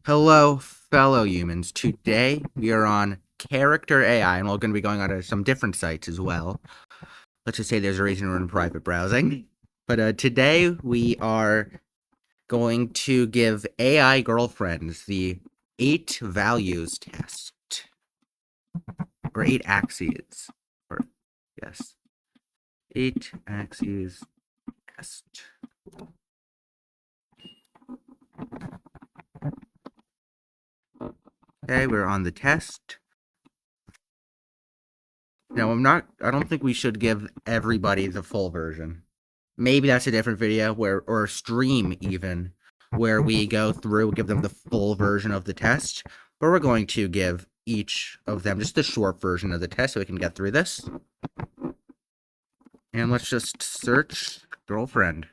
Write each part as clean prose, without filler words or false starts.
Hello, fellow humans. Today we are on Character AI, and we're going to be going on to some different sites as well. Let's just say there's a reason we're in private browsing. But today we are going to give AI girlfriends the 8 values test, or 8 axes, or yes, 8 axes test. Okay, we're on the test. Now, I don't think we should give everybody the full version. Maybe that's a different video or a stream even, where we go through, give them the full version of the test. But we're going to give each of them just the short version of the test so we can get through this. And let's just search girlfriend.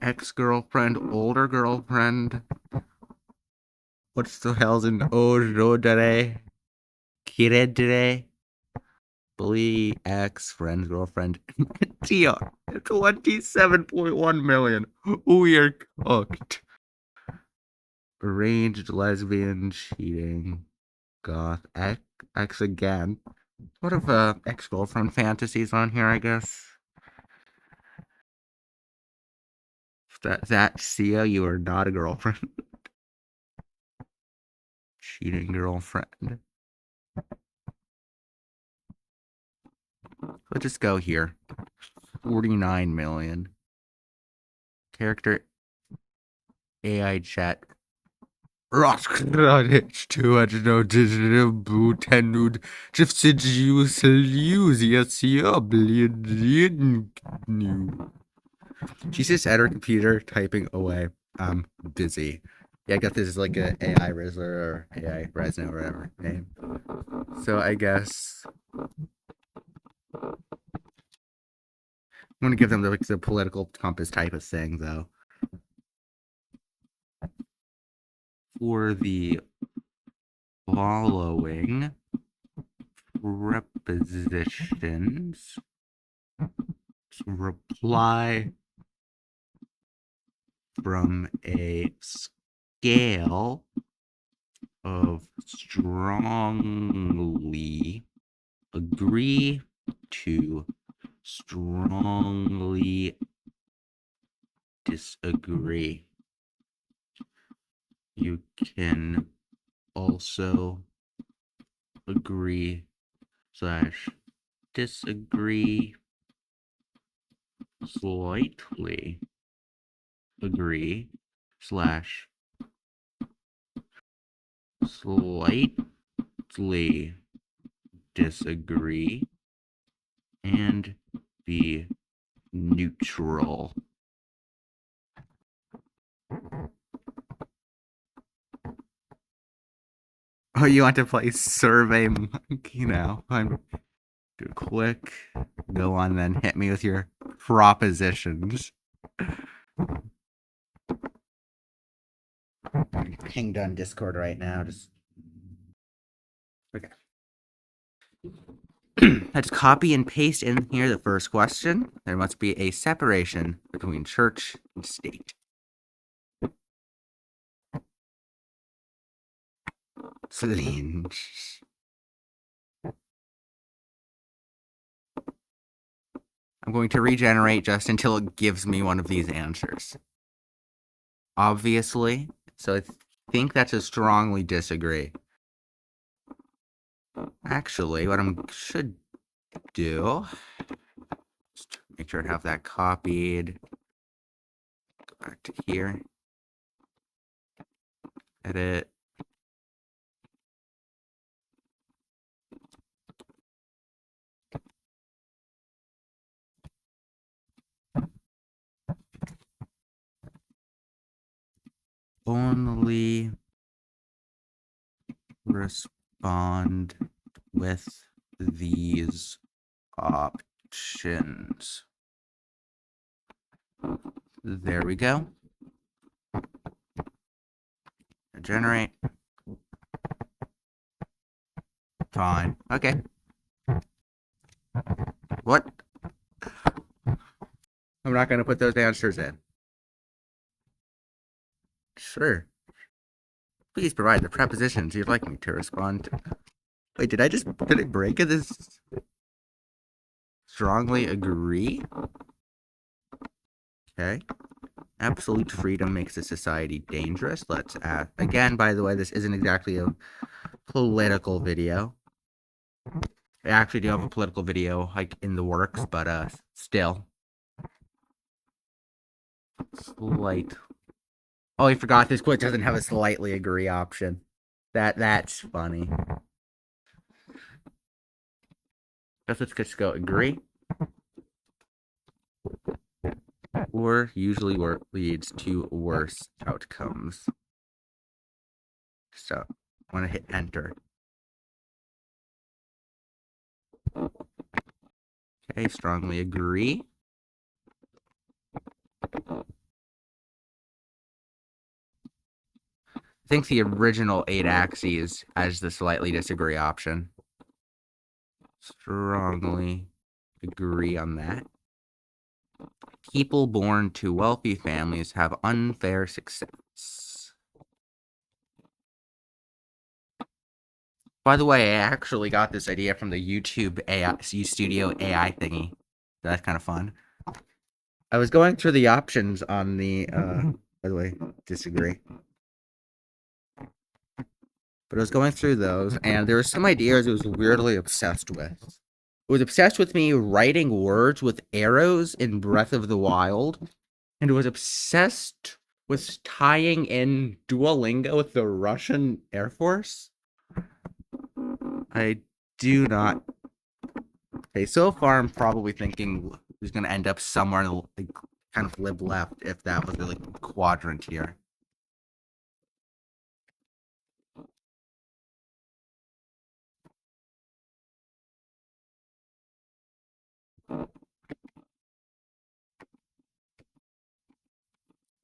Ex-girlfriend, older girlfriend. What's the hell's in Ojodere? Kiredere? Bully, ex, friend, girlfriend. TR, 27.1 million. We are cooked. Arranged, lesbian, cheating, goth, ex again. What if ex-girlfriend fantasies on here, I guess? That Sia, you are not a girlfriend. Cheating girlfriend. Let's just go here. 49 million. Character AI chat. Rozkradać 200 butenud, czy wstydził She's just at her computer typing away. I'm busy. Yeah, I guess this is like a AI Rizzler or AI Resno or whatever name. So I guess I'm gonna give them the political compass type of thing though. For the following prepositions, reply from a scale of strongly agree to strongly disagree. You can also agree / disagree, slightly agree / slightly disagree, and be neutral. Oh, you want to play Survey Monkey now? Do a quick go on, then hit me with your propositions. I'm pinged on Discord right now. Just okay. Let's copy and paste in here the first question. There must be a separation between church and state. Celine. I'm going to regenerate just until it gives me one of these answers. Obviously. So I think that's a strongly disagree. Actually, what I should do, just make sure I have that copied. Go back to here. Edit. Only respond with these options. There we go. Generate. Fine. Okay. What? I'm not going to put those answers in. Sure. Please provide the prepositions you'd like me to respond to. Wait, did I break it? This strongly agree? Okay. Absolute freedom makes a society dangerous. Let's add. Again, by the way, this isn't exactly a political video. I actually do have a political video like in the works, but still. Slight. Oh, I forgot this quiz doesn't have a slightly agree option. That's funny. Guess let's just go agree. Or usually leads to worse outcomes. So I want to hit enter. Okay, strongly agree. I think the original 8 axes has the slightly disagree option. Strongly agree on that. People born to wealthy families have unfair success. By the way, I actually got this idea from the YouTube AI Studio AI thingy. That's kind of fun. I was going through the options on the, by the way, disagree. But I was going through those, and there were some ideas it was weirdly obsessed with. It was obsessed with me writing words with arrows in Breath of the Wild, and it was obsessed with tying in Duolingo with the Russian Air Force. I do not. Okay, so far I'm probably thinking he's going to end up somewhere in the like, kind of lib left if that was the like, quadrant here.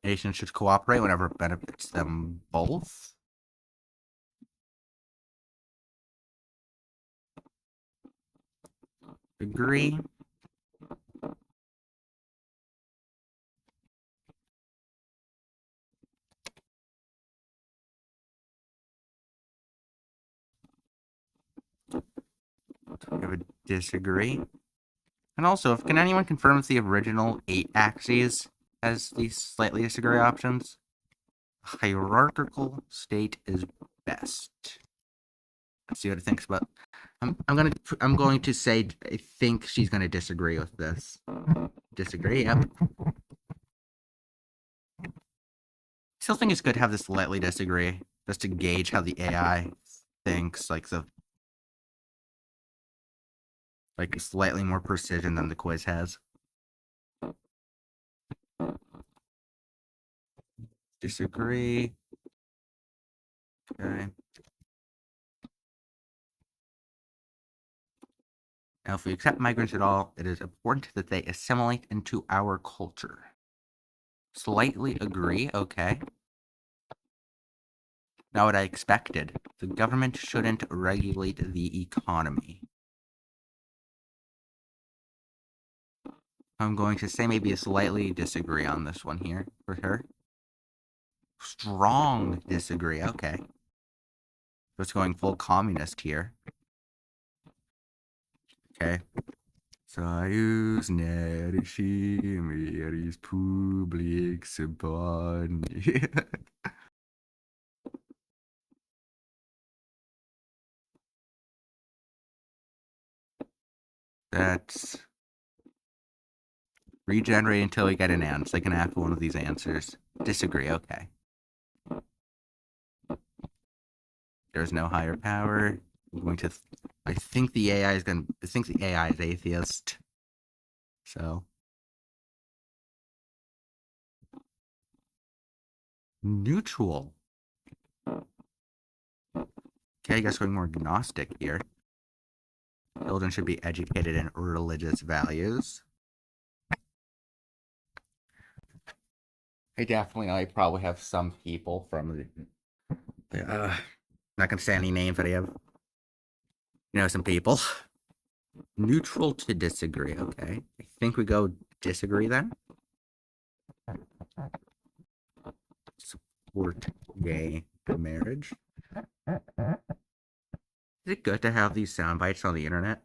Nations should cooperate whenever it benefits them both. Agree. We have a disagree. And also, can anyone confirm if the original 8 axes has these slightly disagree options? Hierarchical state is best. Let's see what it thinks about. I'm going to say I think she's going to disagree with this. Disagree. Yep. Still think it's good to have this slightly disagree, just to gauge how the AI thinks, like slightly more precision than the quiz has. Disagree. Okay. Now, if we accept migrants at all, it is important that they assimilate into our culture. Slightly agree, okay. Not what I expected. The government shouldn't regulate the economy. I'm going to say maybe a slightly disagree on this one here for her. Strong disagree, okay. Just going full communist here. Okay. Союзное решение Республик Сибонь. That's regenerate until we get an answer. Like an after one of these answers. Disagree, okay. There's no higher power. I'm going to. I think the AI is going. I think the AI is atheist. So neutral. Okay, I guess we're more agnostic here. Children should be educated in religious values. I probably have some people from the. Not gonna say any names, but I have some people. Neutral to disagree. Okay. I think we go disagree then. Support gay marriage. Is it good to have these sound bites on the internet?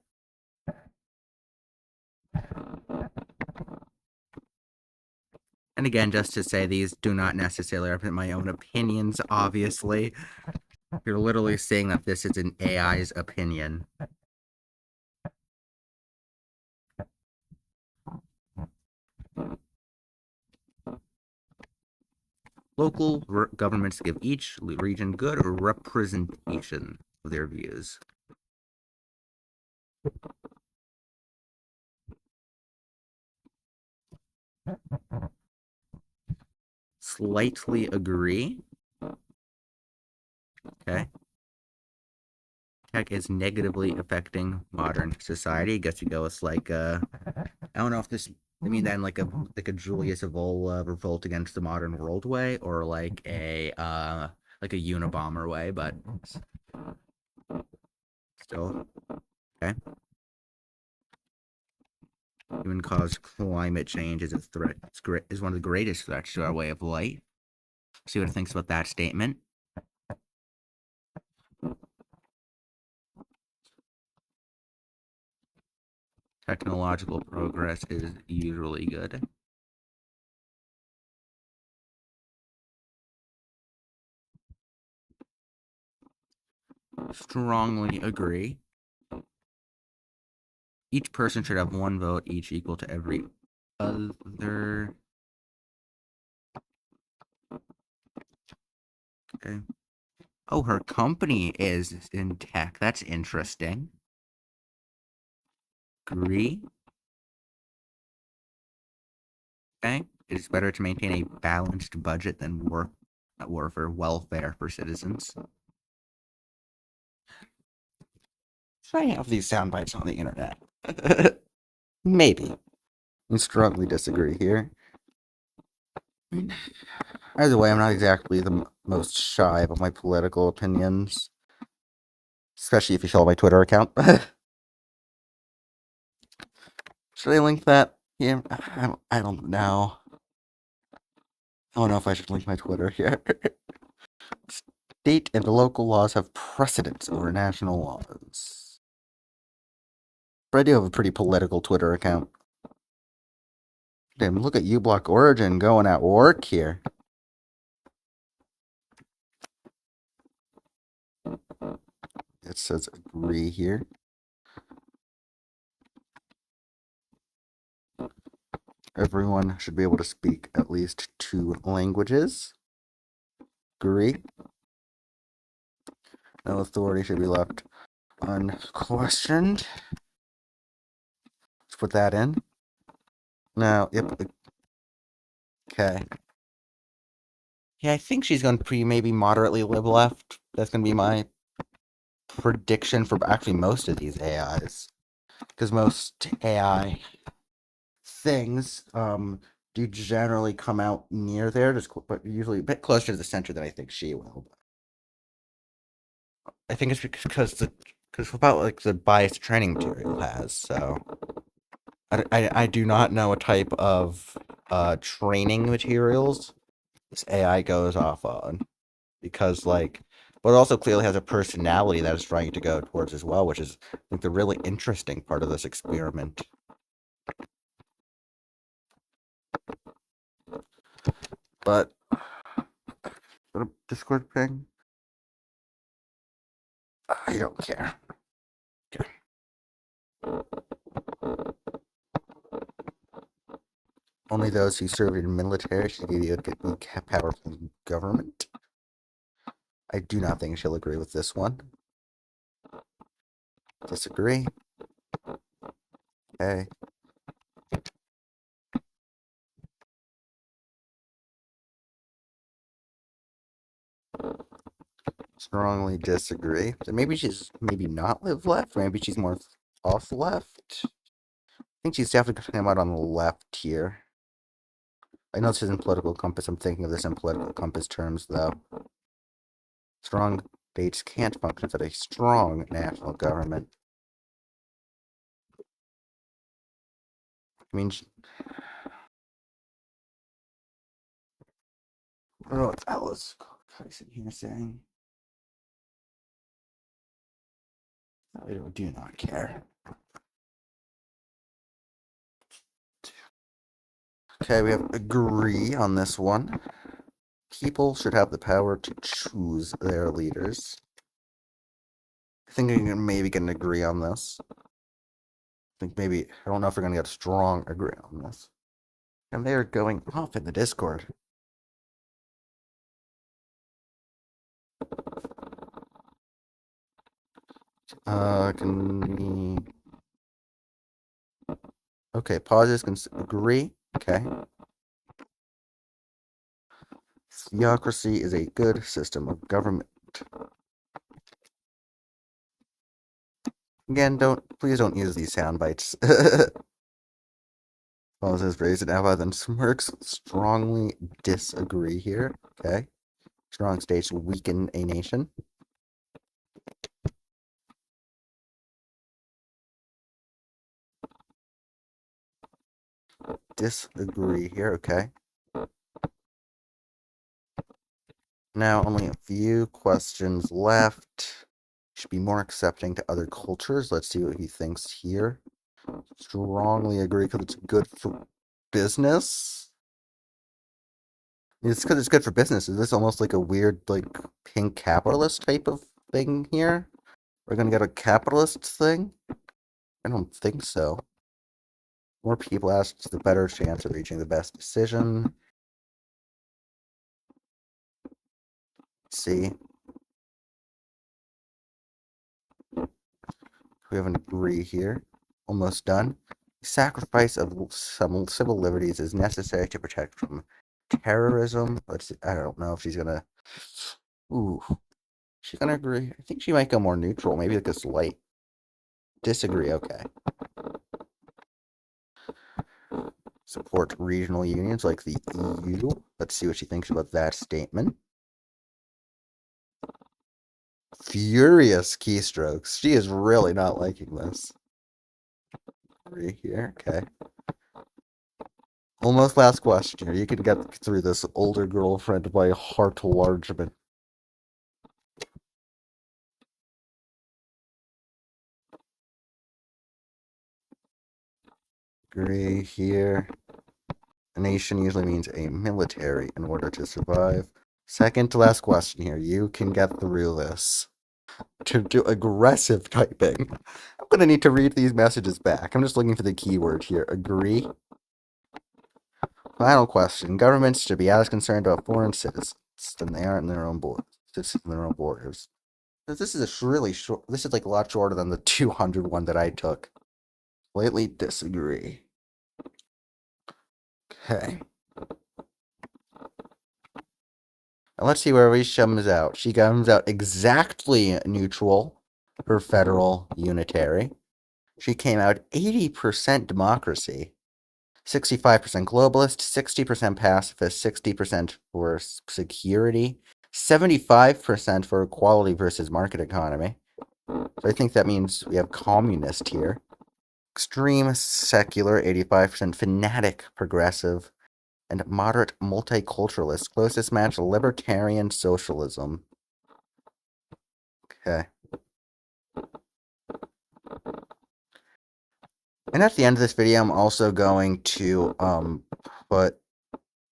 And again, just to say, these do not necessarily represent my own opinions, obviously. You're literally saying that this is an AI's opinion. Local governments give each region good representation of their views. Slightly agree. Okay. Tech is negatively affecting modern society. I guess you go with like I don't know if this I mean then like a Julius Evola revolt against the modern world way, or like a Unabomber way, but still okay. Human caused climate change is a threat. Is one of the greatest threats to our way of life. See what it thinks about that statement. Technological progress is usually good. Strongly agree. Each person should have one vote, each equal to every other. Okay. Oh, her company is in tech. That's interesting. Agree. Okay. It is better to maintain a balanced budget than war for welfare for citizens. Should I have these sound bites on the internet? Maybe. I strongly disagree here. Either way, I'm not exactly the most shy about my political opinions. Especially if you follow my Twitter account. Should I link that here? I don't know. I don't know if I should link my Twitter here. State and local laws have precedence over national laws. But I do have a pretty political Twitter account. Damn, look at uBlock Origin going at work here. It says agree here. Everyone should be able to speak at least 2 languages. Agree. No authority should be left unquestioned. Let's put that in. Now, yep. Okay. Yeah, I think she's going to be maybe moderately left. That's going to be my prediction for actually most of these AIs. Because most AI things do generally come out near there, but usually a bit closer to the center than I think she will. I think it's because about like the biased training material has. So I do not know what type of training materials this AI goes off on, because like, but it also clearly has a personality that it's trying to go towards as well, which is like the really interesting part of this experiment. But a Discord ping? I don't care. Okay. Only those who serve in the military should get power from government. I do not think she'll agree with this one. Disagree. Okay. Strongly disagree. So maybe she's not live left. Maybe she's more off left. I think she's definitely going to come out on the left here. I know this isn't political compass. I'm thinking of this in political compass terms, though. Strong states can't function without a strong national government. I mean, I don't know what Alice is here saying. I do not care. Okay, we have agree on this one. People should have the power to choose their leaders. I think we can maybe get an agree on this. I think maybe, I don't know if we're going to get a strong agree on this. And they're going off in the Discord. Can we... Okay, pauses can agree. Okay. Theocracy is a good system of government. Again, please don't use these sound bites. Pauses, raise an ally, then smirks. Strongly disagree here. Okay. Strong states weaken a nation. Disagree here. Okay. Now, only a few questions left. Should be more accepting to other cultures. Let's see what he thinks here. Strongly agree because it's good for business. It's because it's good for business. Is this almost like a weird, like, pink capitalist type of thing here? We're gonna get a capitalist thing? I don't think so. More people asked, the better chance of reaching the best decision. See? We have an agree here. Almost done. Sacrifice of some civil liberties is necessary to protect from terrorism. Let's see. I don't know if she's gonna... Ooh. She's gonna agree. I think she might go more neutral. Maybe like a slight disagree. Okay. Support regional unions like the EU. Let's see what she thinks about that statement. Furious keystrokes. She is really not liking this. Right here. Okay. Almost last question here. You can get through this older girlfriend by heart enlargement. Agree here. A nation usually means a military in order to survive. Second to last question here. You can get through this. To do aggressive typing. I'm going to need to read these messages back. I'm just looking for the keyword here. Agree. Final question. Governments should be as concerned about foreign citizens than they are in their own borders. This is a really short. This is like a lot shorter than the 200 one that I took. Slightly disagree. Okay. And let's see where she comes out. She comes out exactly neutral for federal unitary. She came out 80% democracy, 65% globalist, 60% pacifist, 60% for security, 75% for equality versus market economy. So I think that means we have communist here. Extreme secular, 85%, fanatic progressive, and moderate multiculturalist. Closest match, libertarian socialism. Okay. And at the end of this video, I'm also going to put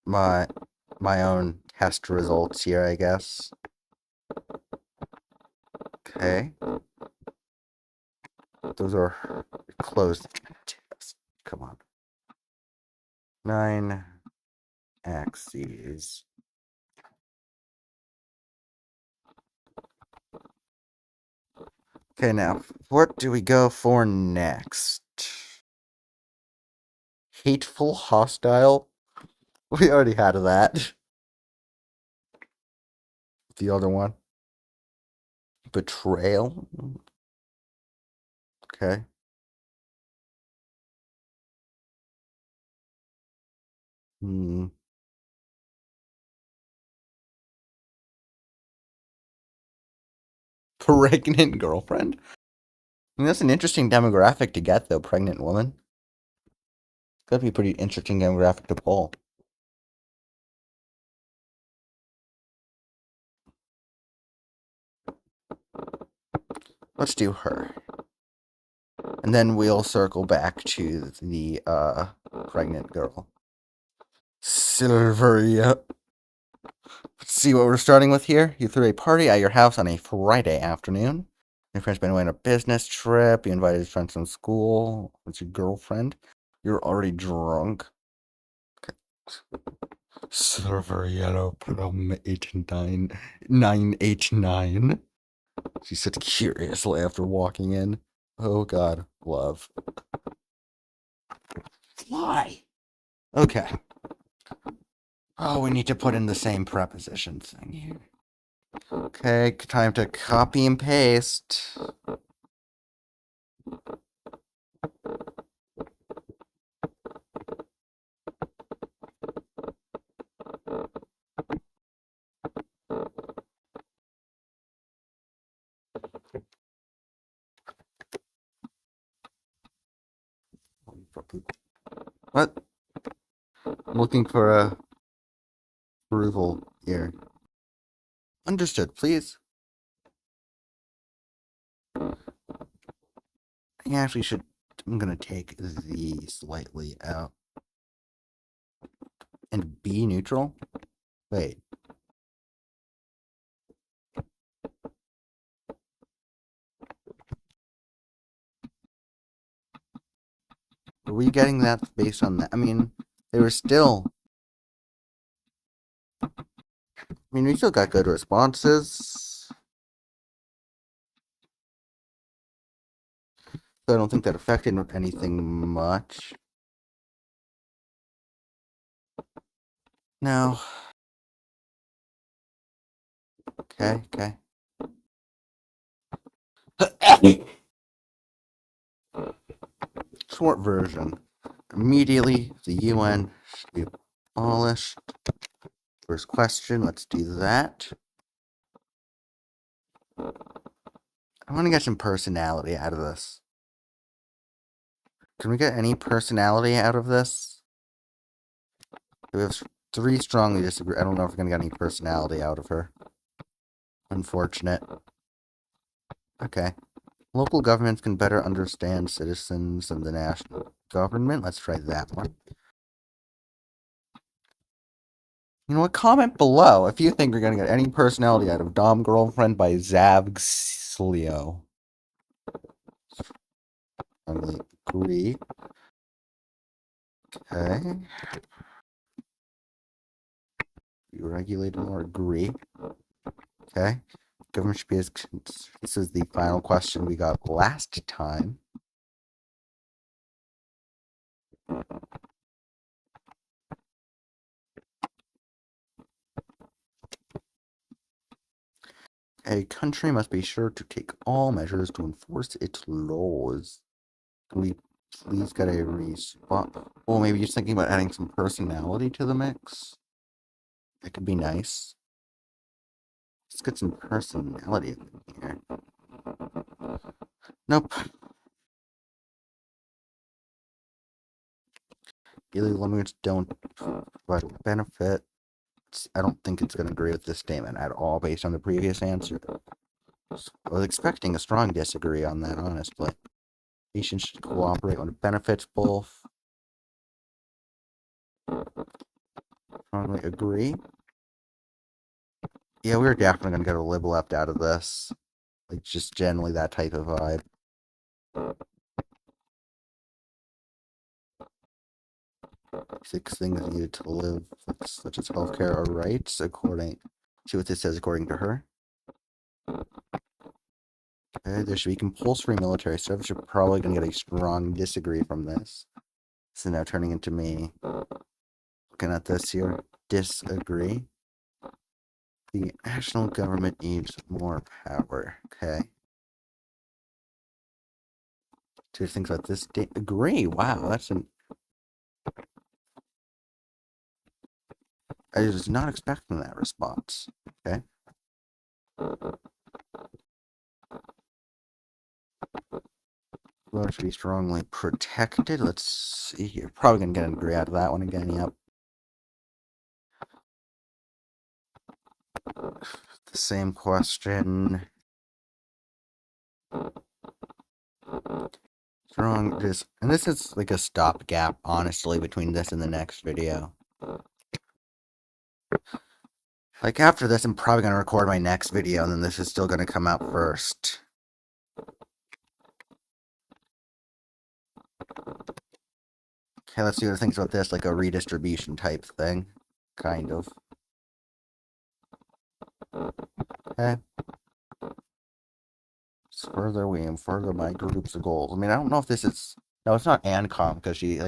my own test results here, I guess. Okay. Those are closed tests. Come on. 9 axes. Okay, now, what do we go for next? Hateful, hostile? We already had that. The other one. Betrayal? Okay. Pregnant girlfriend? I mean, that's an interesting demographic to get, though, pregnant woman. That'd be a pretty interesting demographic to poll. Let's do her. And then we'll circle back to the pregnant girl. Silveria. Let's see what we're starting with here. You threw a party at your house on a Friday afternoon. Your friend's been away on a business trip. You invited his friends from school. It's your girlfriend. You're already drunk. Okay. Silver yellow from 989. She said curiously after walking in. Oh god, love. Why? Okay. Oh, we need to put in the same preposition thing here. Okay, time to copy and paste. What? I'm looking for a approval here. Understood, please. I actually should. I'm gonna take the slightly out. And be neutral? Wait. Are we getting that based on that? I mean, they were still. I mean, we still got good responses. So I don't think that affected anything much. No. Okay, okay. Short version. Immediately, the UN should be abolished. First question, let's do that. I want to get some personality out of this. Can we get any personality out of this? We have 3 strongly disagree. I don't know if we're going to get any personality out of her. Unfortunate. Okay. Local governments can better understand citizens and the national government. Let's try that one. You know what? Comment below if you think we're going to get any personality out of Dom Girlfriend by Zavxlio. I agree. Okay. You regulated or agree. Okay. Government should be as. This is the final question we got last time. A country must be sure to take all measures to enforce its laws. Can we please get a response? Well, maybe just thinking about adding some personality to the mix. That could be nice. Let's get some personality in here. Nope. Illegal immigrants don't provide a benefit. I don't think it's going to agree with this statement at all based on the previous answer. I was expecting a strong disagree on that, honestly. Nations should cooperate when it benefits both. Strongly agree. Yeah, we were definitely going to get a lib left out of this. Like, just generally that type of vibe. Six things needed to live, such as healthcare, are rights, according to what this says, according to her. Okay, there should be compulsory military service. You're probably going to get a strong disagree from this. So now turning into me looking at this here. Disagree. The national government needs more power. Okay. Two things about this. Agree. Wow, that's an. I was not expecting that response. Okay. Well, should be strongly protected. Let's see here. Probably gonna get an agree out of that one again. Yep. The same question. Strong. And this is like a stopgap, honestly, between this and the next video. Like after this, I'm probably gonna record my next video, and then this is still gonna come out first. Okay, let's see what it thinks about this, like a redistribution type thing. Kind of. Okay. Further we aim, further my groups of goals. I mean, I don't know if this is... No, it's not ANCOM, because she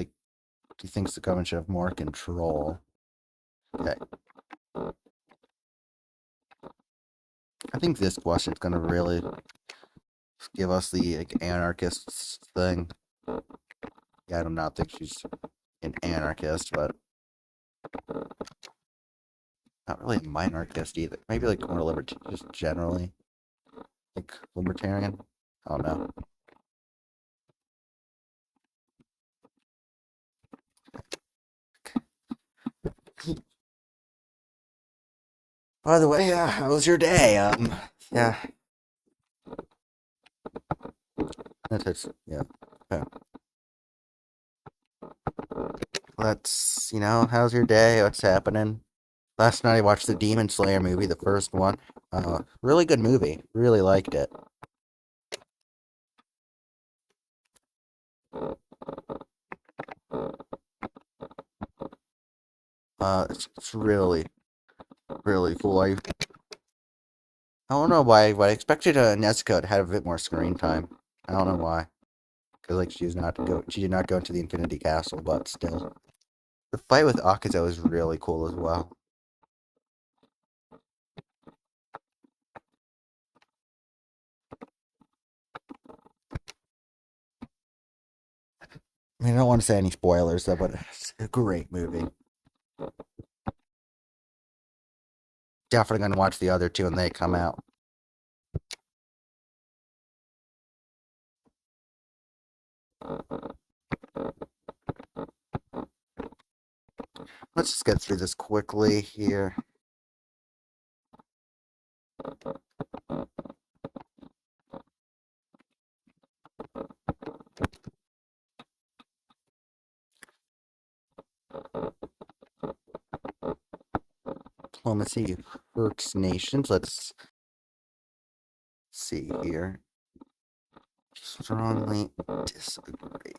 thinks the government should have more control. Okay. I think this question is going to really give us the anarchists thing. Yeah, I do not think she's an anarchist, but not really a minarchist either. Maybe more libertarian, just generally. Libertarian? I don't know. By the way, how was your day? Yeah. Yeah. Okay. How's your day? What's happening? Last night I watched the Demon Slayer movie, the first one. Really good movie. Really liked it. It's really, really cool. I don't know why, but I expected Nezuko to have a bit more screen time. I don't know why. Because she did not go into the Infinity Castle, but still. The fight with Akazo is really cool as well. I mean, I don't want to say any spoilers, though, but it's a great movie. Definitely going to watch the other two when they come out. Let's just get through this quickly here. Diplomacy hurts nations. Let's see here. Strongly disagree.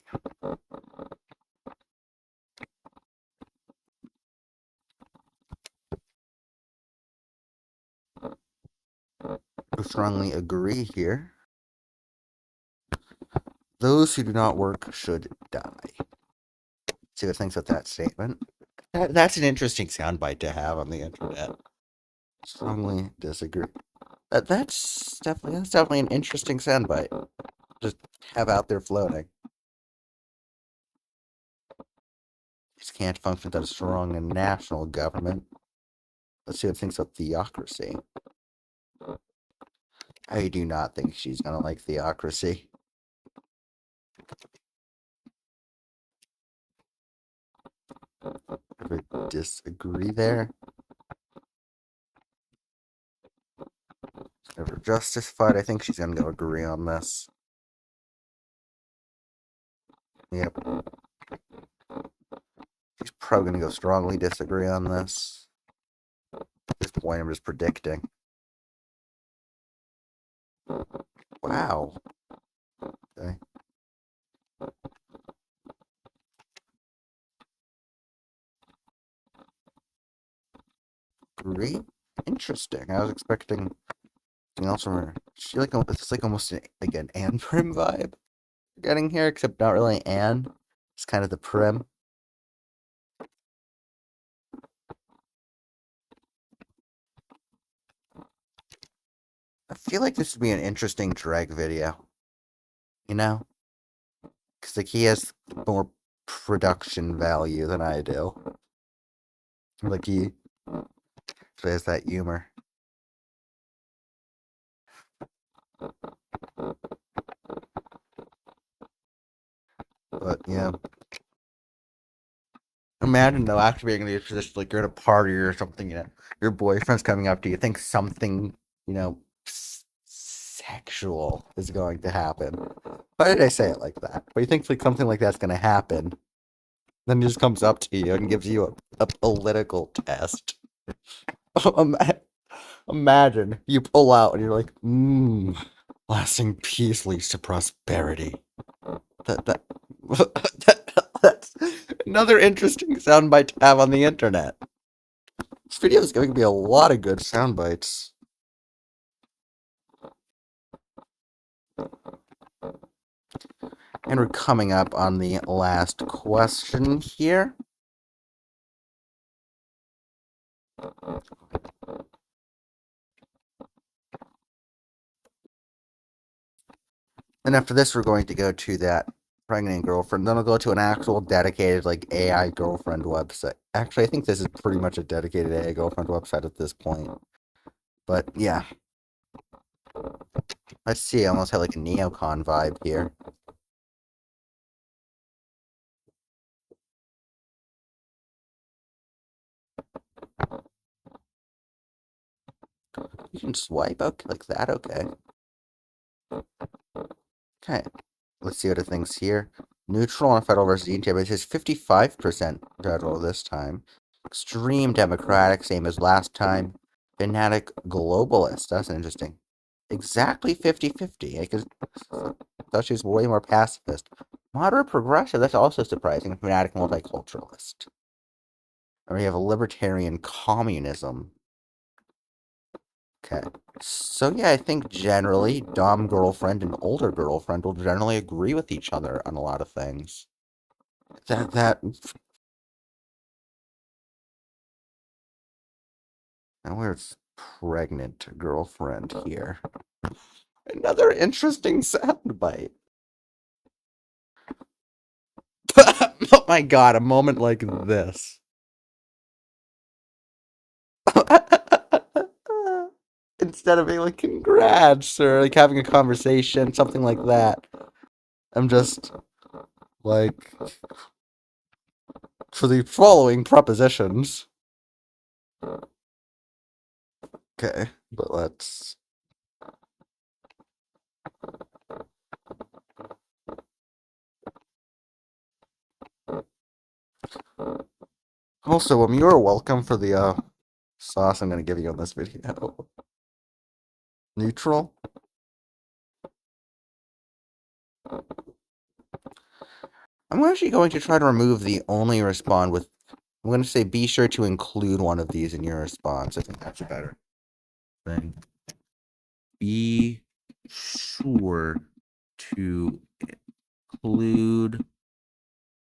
Strongly agree here. Those who do not work should die. See what thinks about that statement. That's an interesting soundbite to have on the internet. Strongly disagree. That's definitely an interesting soundbite. Just have out there floating. Just can't function without a strong and national government. Let's see what thinks about theocracy. I do not think she's gonna like theocracy. I disagree there. Never justified. I think she's gonna go agree on this. Yep. She's probably gonna go strongly disagree on this. At this point, I'm just predicting. Wow. Okay. Agree? Interesting. I was expecting something else from her. It's like almost like an Anne Prim vibe getting here, except not really Anne. It's kind of the Prim. I feel like this would be an interesting drag video. You know? Because he has more production value than I do. He has that humor. Yeah. Imagine though, actually being in the position like you're at a party or something, your boyfriend's coming up to you, think something, sexual is going to happen. Why did I say it like that? But you think like something like that's going to happen, then he just comes up to you and gives you a political test. Imagine you pull out and you're like, lasting peace leads to prosperity. That that's another interesting soundbite to have on the internet. This video is going to be a lot of good sound bites. And we're coming up on the last question here. And after this, we're going to go to that pregnant girlfriend. Then we'll go to an actual dedicated, like, AI girlfriend website. Actually, I think this is pretty much a dedicated AI girlfriend website at this point. But, yeah. Let's see, I almost had, like, a neocon vibe here. You can swipe out like that, okay. Okay. Let's see what it thinks here. Neutral on federal versus DNT, but it says 55% federal this time. Extreme Democratic, same as last time. Fanatic globalist, that's interesting. Exactly 50-50. I thought she was way more pacifist. Moderate progressive, that's also surprising. Fanatic multiculturalist. And we have a libertarian communism. Okay. So yeah, I think generally Dom girlfriend and older girlfriend will generally agree with each other on a lot of things. That now where's pregnant girlfriend here? Another interesting soundbite. Oh my god, a moment like this. Instead of being like, congrats, or like having a conversation, something like that. I'm just like, for the following propositions. Okay, but let's. Also, you're welcome for the sauce I'm gonna give you on this video. Neutral. I'm actually going to try to remove the only respond with. I'm going to say be sure to include one of these in your response. I think that's a better thing. Be sure to include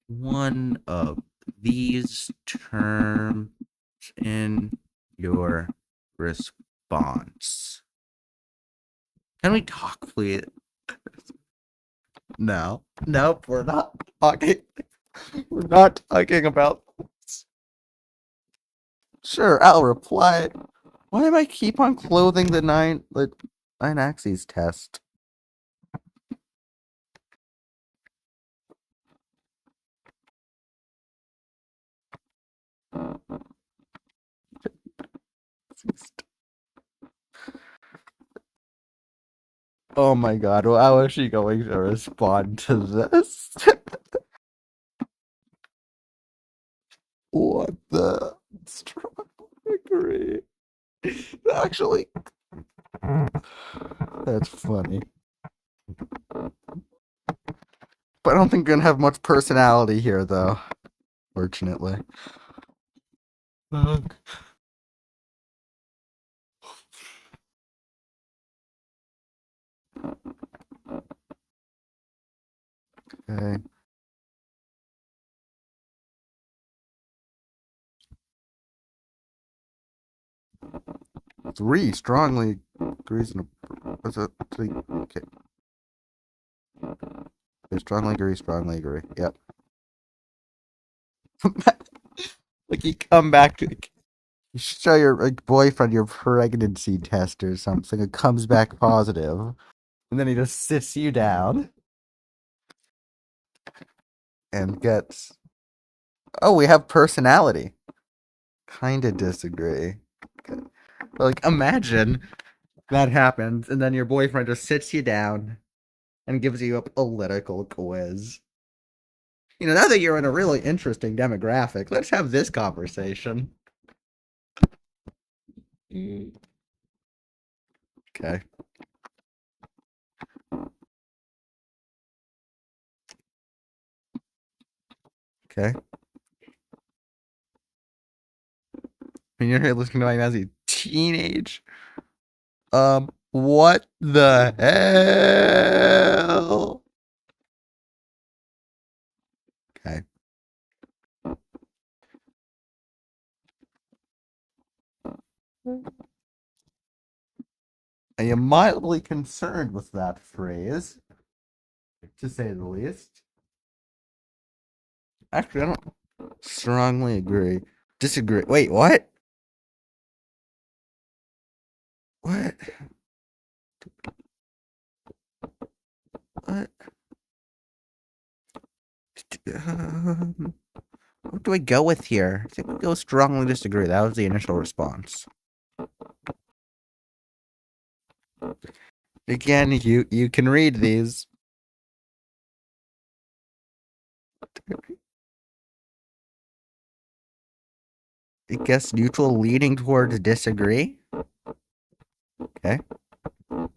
one of these terms in your response. Can we talk, please? No. Nope, we're not talking. We're not talking about this. Sure, I'll reply. Why do I keep on clothing the nine axes test? Oh my god, well, how is she going to respond to this? What the? Strongly agree. Actually, that's funny. But I don't think I'm gonna have much personality here, though. Fortunately. Okay. 3 strongly agrees. What's it? 3. Okay. They strongly agree. Strongly agree. Yep. Like you come back to. You show your boyfriend your pregnancy test or something. It comes back positive, and then he just sits you down. and gets. Oh, we have personality. Kinda disagree. Okay. Like, imagine that happens, and then your boyfriend just sits you down and gives you a political quiz. Now that you're in a really interesting demographic, let's have this conversation. Okay. Okay. And you're here listening to my Mazzy teenage. What the hell? Okay. I am mildly concerned with that phrase, to say the least. Actually, I don't strongly agree. Disagree. Wait, what? What? What? What do I go with here? I think we go strongly disagree. That was the initial response. Again, you can read these. I guess neutral leaning towards disagree. Okay. I'm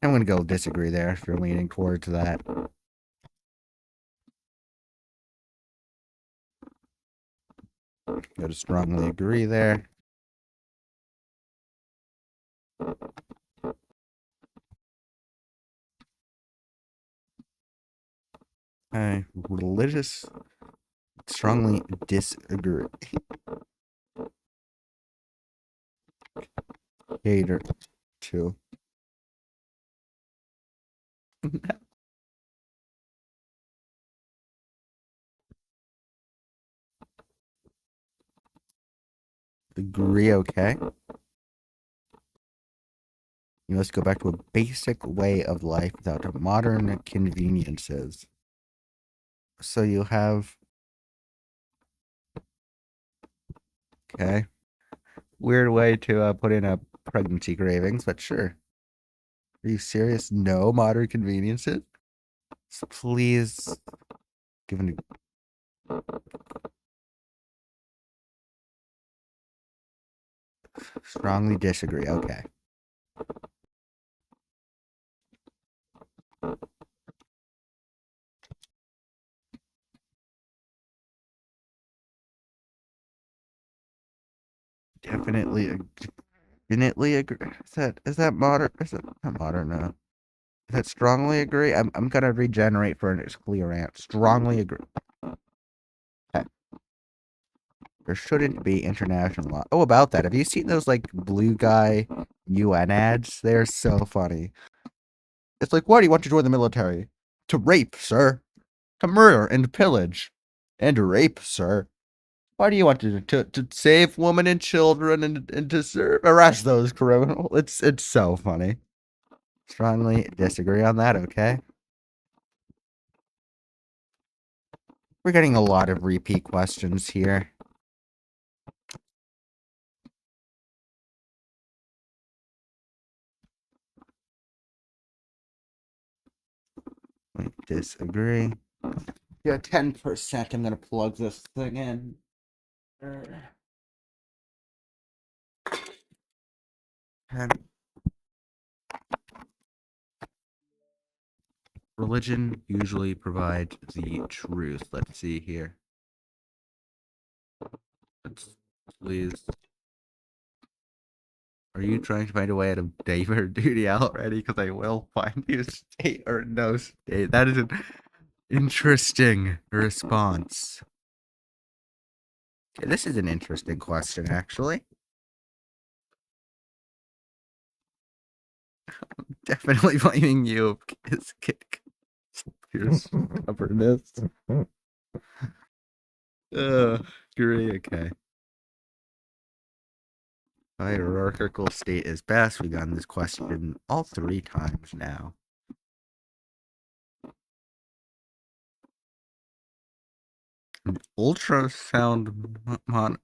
gonna go disagree there if you're leaning towards that. Go to strongly agree there. Religious strongly disagree. Cater to. Agree, okay. You must go back to a basic way of life without modern conveniences. So you have. Okay. Weird way to put in a pregnancy cravings, but sure. Are you serious? No modern conveniences? So please give an. Strongly disagree. Okay. Definitely agree. Is that modern? Is that not modern? No. Is that strongly agree? I'm gonna regenerate for a clear answer. Strongly agree. Okay. There shouldn't be international law. Oh, about that. Have you seen those like blue guy UN ads? They're so funny. It's like, why do you want to join the military? To rape, sir. To murder and pillage. And rape, sir. Why do you want to save women and children and to arrest those criminals? It's so funny. Strongly disagree on that, okay? We're getting a lot of repeat questions here. Wait, disagree. Yeah, 10%. I'm gonna plug this thing in. Religion usually provides the truth. Let's see here. Please. Are you trying to find a way out of David duty already? Because I will find you state or no state. That is an interesting response. Okay, this is an interesting question, actually. Definitely blaming you. Your stubbornness. Great, okay. Hierarchical state is best. We've gotten this question all 3 times now. Ultrasound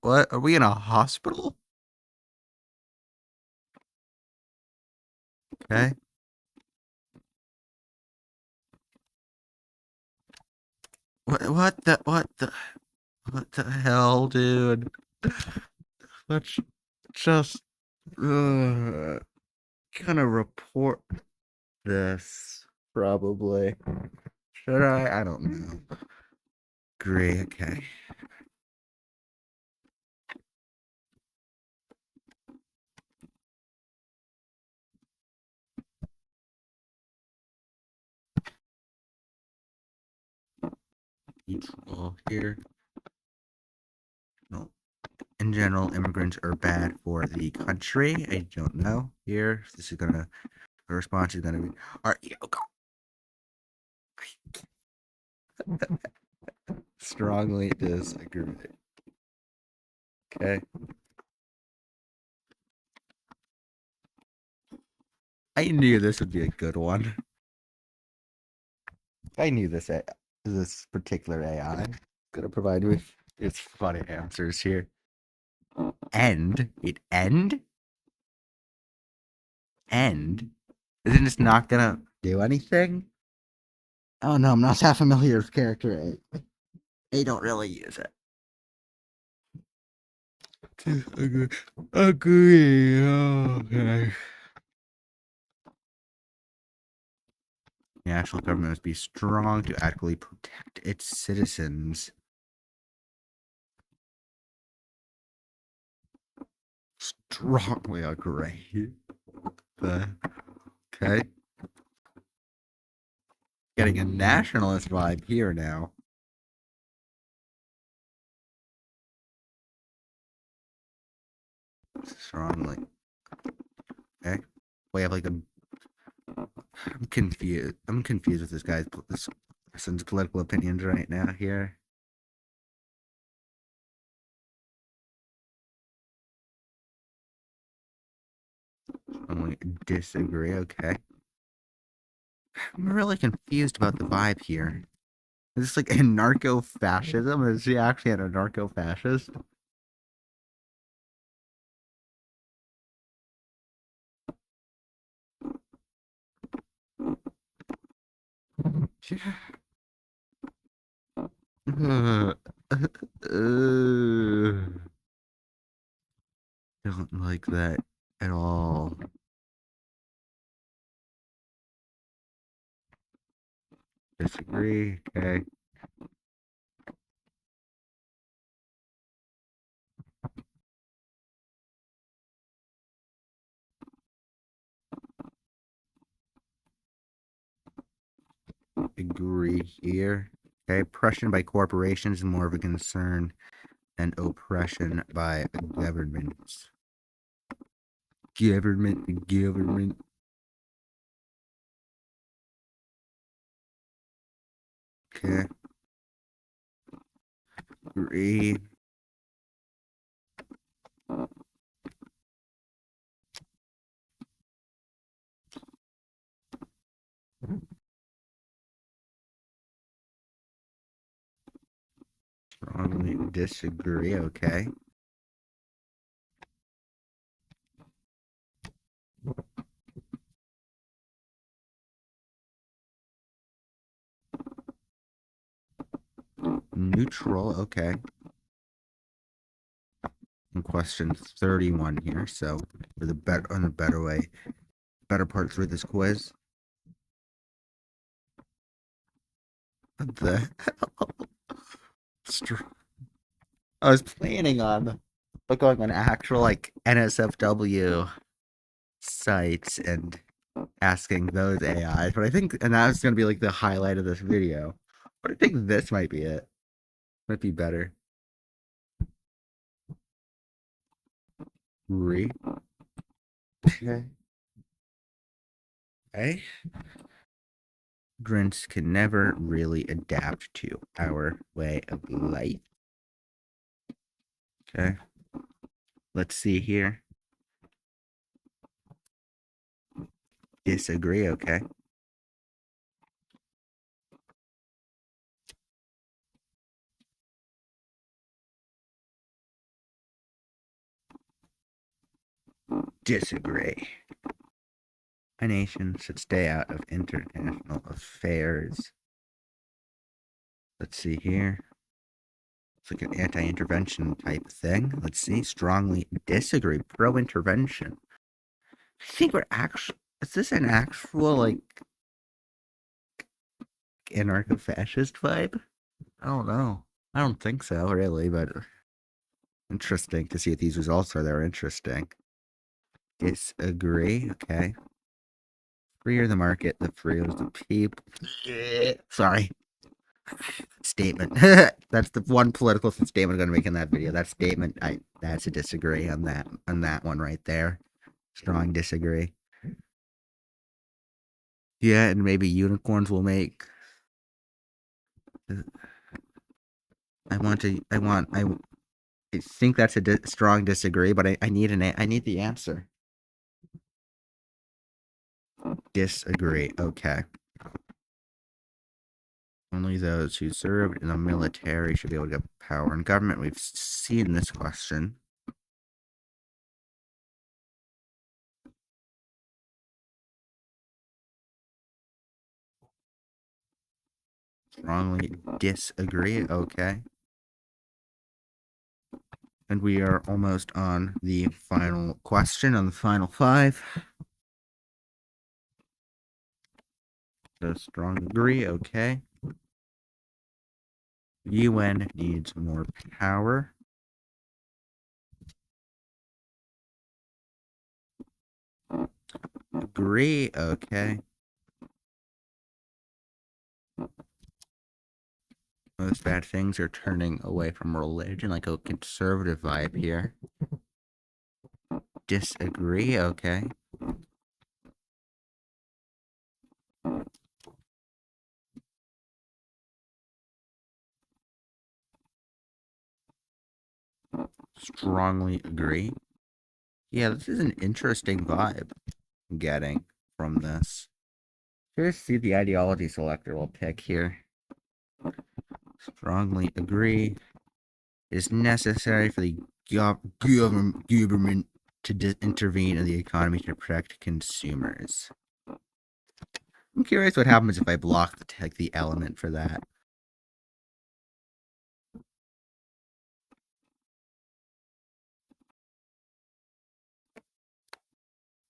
what? Are we in a hospital? Okay. What the hell, dude? Let's just kind of report this, probably. Should I? I don't know. Great, okay. Neutral here. No. In general, immigrants are bad for the country. I don't know. Here, this is gonna, the response is gonna be, are you strongly disagree? Okay. I knew this would be a good one. I knew this particular AI is gonna provide me with its funny answers here. End? End? Isn't this not gonna do anything? Oh no, I'm not that familiar with character A. They don't really use it. Agree. Okay. The national government must be strong to adequately protect its citizens. Strongly agree. Okay. Getting a nationalist vibe here now. Strongly. Okay. We have like a. I'm confused. I'm confused with this person's political opinions right now here. Strongly disagree. Okay. I'm really confused about the vibe here. Is this like anarcho-fascism? Is he actually an anarcho-fascist? Don't like that at all. Disagree. Okay. Agree here. Okay. Oppression by corporations is more of a concern than oppression by governments. Government. Okay. Agree. Strongly disagree. Okay. Neutral. Okay. In question 31 here. So for the better way, better part through this quiz. What the hell? I was planning on going on actual like NSFW sites and asking those AIs, but I think, and that's gonna be like the highlight of this video. But I think this might be it. Might be better. Re. Okay. Okay. Grunts can never really adapt to our way of life. Okay. Let's see here. Disagree. Okay. Disagree. A nation should stay out of international affairs. Let's see here. It's like an anti-intervention type thing. Let's see. Strongly disagree. Pro-intervention. I think we're actually. Is this an actual, like, anarcho-fascist vibe? I don't know. I don't think so, really, but interesting to see if these results are. They're interesting. Disagree. Okay. Freer the market, the freer the people. Sorry. Statement. That's the one political statement I'm going to make in that video. That statement, that's a disagree on that one right there. Strong disagree. Yeah, and maybe unicorns will make. I think that's a strong disagree, but I need the answer. Disagree. Okay. Only those who served in the military should be able to get power in government. We've seen this question. Strongly disagree. Okay. And we are almost on the final question, on the final 5. So strong agree. Okay. UN needs more power. Agree. Okay. Most bad things are turning away from religion, like a conservative vibe here. Disagree. Okay. Strongly agree. Yeah, this is an interesting vibe I'm getting from this. Here's see the ideology selector we'll pick here. Strongly agree. It is necessary for the government to intervene in the economy to protect consumers. I'm curious what happens if I block the element for that.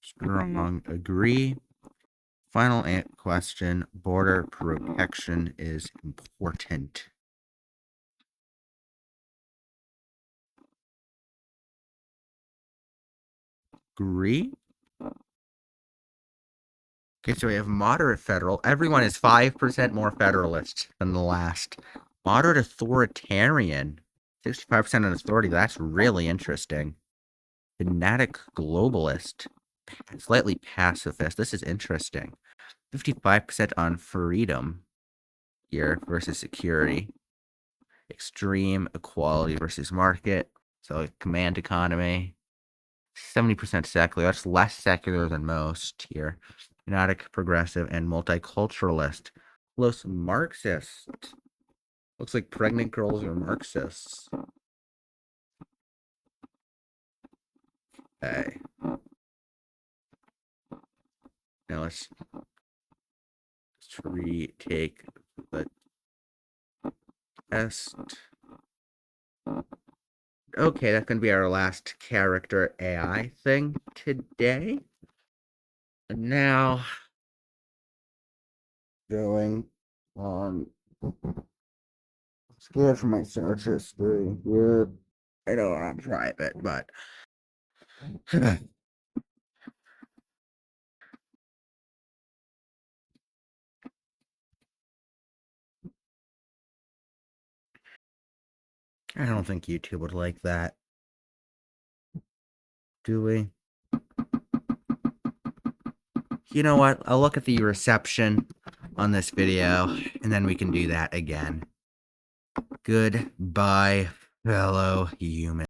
Strong agree. Final question. Border protection is important. Agree. Okay, so we have moderate federal. Everyone is 5% more federalist than the last. Moderate authoritarian. 65% on authority. That's really interesting. Fanatic globalist. Slightly pacifist. This is interesting. 55% on freedom here versus security. Extreme equality versus market. So command economy. 70% secular. That's less secular than most here. Fanatic, progressive, and multiculturalist. Close Marxist. Looks like pregnant girls are Marxists. Okay. Now let's retake the test. Okay, that's going to be our last character AI thing today. And now, going on. Scared for my search history here. I don't want to private, but. I don't think YouTube would like that. Do we? You know what? I'll look at the reception on this video, and then we can do that again. Goodbye, fellow humans.